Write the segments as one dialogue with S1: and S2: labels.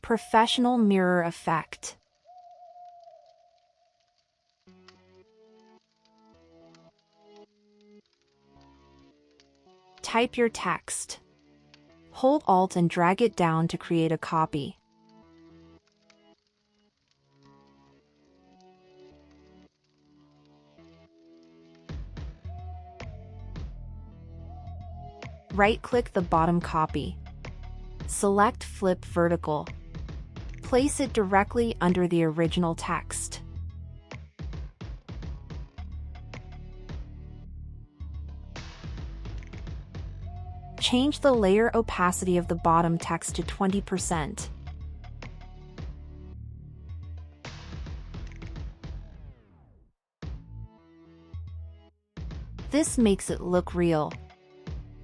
S1: Professional mirror effect. Type your text. Hold Alt and drag it down to create a copy. Right-click the bottom copy. Select Flip Vertical. Place it directly under the original text. Change the layer opacity of the bottom text to 20%. This makes it look real.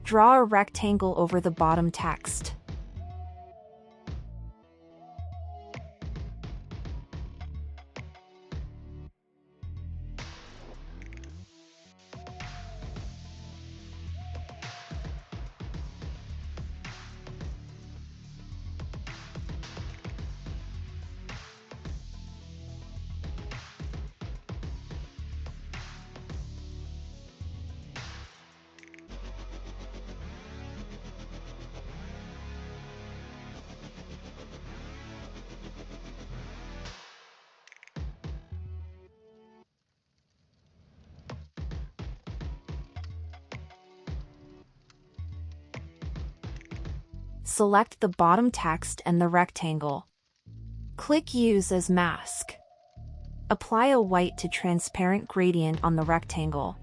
S1: Draw a rectangle over the bottom text. Select the bottom text and the rectangle. Click Use as Mask. Apply a white to transparent gradient on the rectangle.